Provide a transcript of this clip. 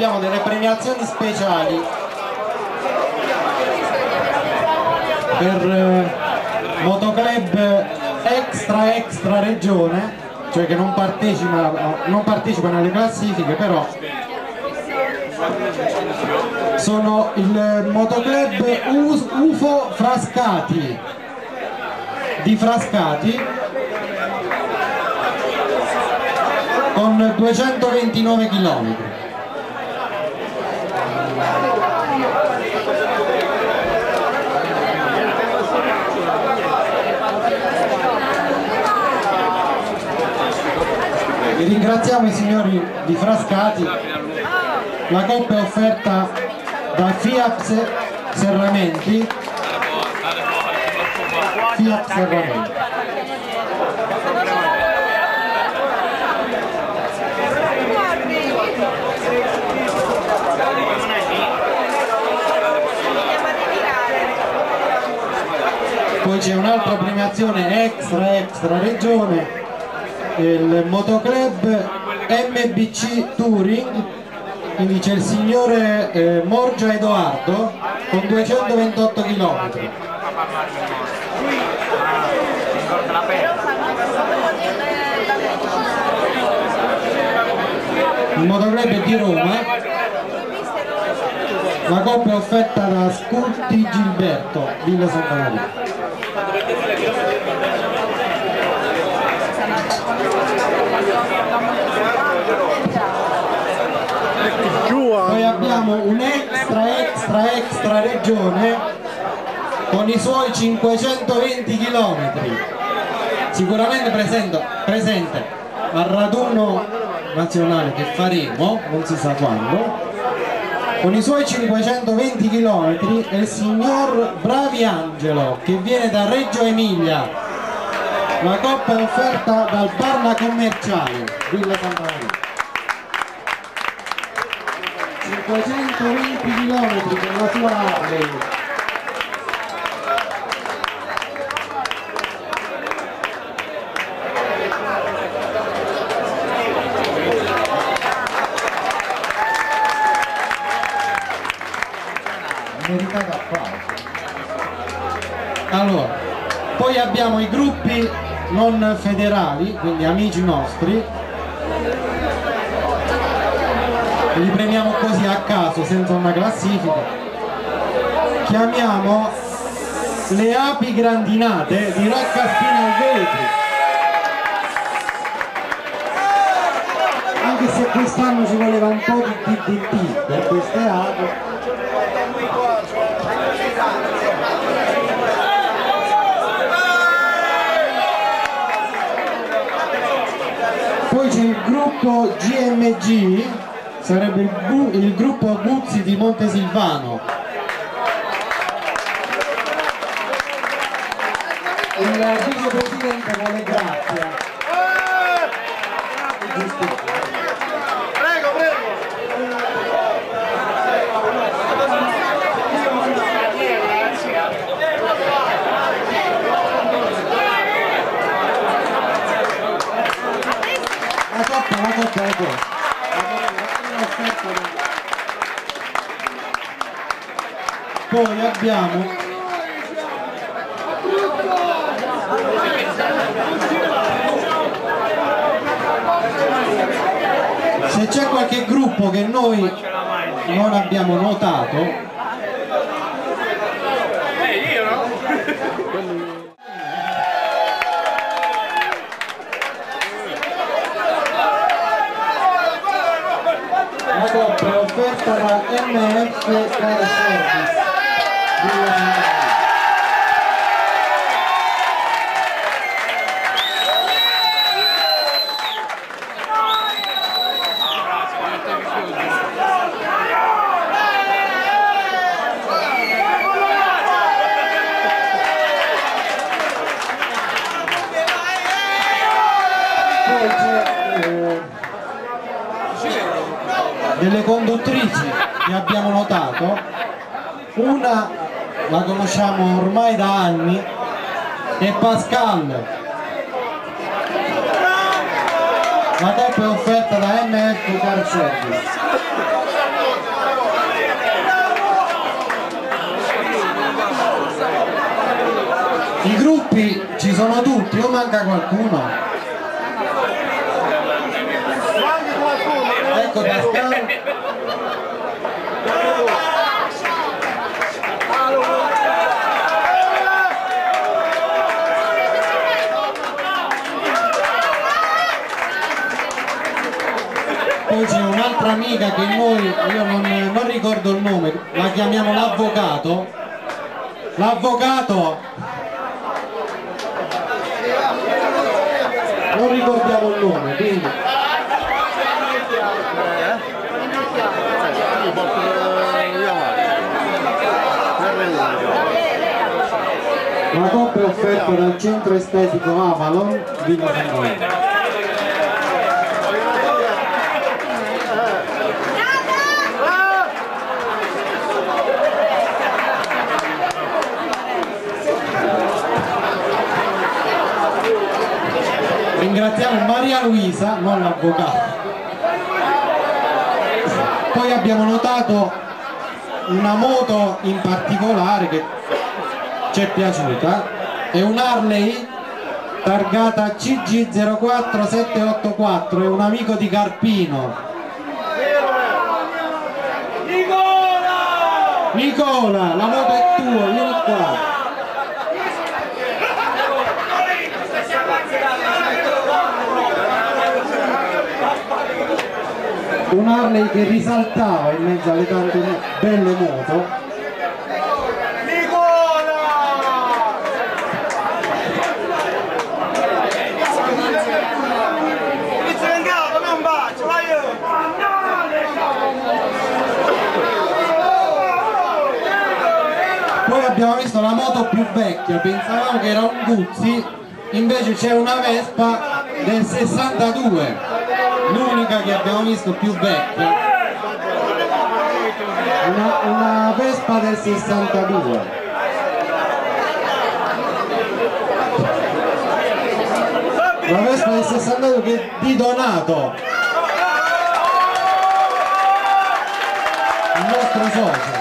abbiamo delle premiazioni speciali per motoclub extra regione, cioè che non partecipano alle classifiche, però sono il motoclub UFO Frascati di Frascati con 229 km. Ringraziamo i signori di Frascati. La coppa è offerta da Fiat Serramenti. Fiat Serramenti. Poi c'è un'altra premiazione extra regione, il motoclub MBC Touring, quindi c'è il signore Morgia Edoardo con 228 km. Il motoclub è di Roma. La coppa è offerta da Sculti Gilberto, Villa Santa Maria. Poi abbiamo un extra regione con i suoi 520 km, sicuramente presente al raduno nazionale che faremo, non si sa quando. Con i suoi 520 km è il signor Bravi Angelo, che viene da Reggio Emilia. La coppa è offerta dal Barna Commerciale, Villa Santa Maria. 520 km per la sua Harley. Meritato applauso. Allora, poi abbiamo i gruppi non federali, quindi amici nostri, li premiamo così a caso, senza una classifica. Chiamiamo le api grandinate di Roccaspina al Vetri, anche se quest'anno ci voleva un po' di DDT per queste api. Poi c'è il gruppo GMG, sarebbe il gruppo Guzzi di Montesilvano. Il vicepresidente vuole grazia. Prego, prego. La coppa è questa. Poi abbiamo se c'è qualche gruppo che noi non abbiamo notato, la coppa è offerta da MF Car Service. Poi c'è delle conduttrici che abbiamo notato, una la conosciamo ormai da anni, è Pascal. La coppa è offerta da MF Car Service. gruppi ci sono tutti o manca qualcuno? Ecco Pascal. Poi c'è un'altra amica che noi, io non ricordo il nome, la chiamiamo l'avvocato. L'avvocato, non ricordiamo il nome, quindi la coppa è offerta dal centro estetico Avalon Villa San. Ringraziamo Maria Luisa, non l'avvocato. Poi abbiamo notato una moto in particolare che ci è piaciuta, è un Harley targata CG04784, è un amico di Carpino. Nicola, la moto è tua, vieni qua. Un Harley che risaltava in mezzo alle tante belle moto. Poi abbiamo visto la moto più vecchia, pensavamo che era un Guzzi, invece c'è una Vespa del 62, l'unica che abbiamo visto più vecchia, una Vespa del 62. La Vespa del 62 che è di Donato, il nostro socio.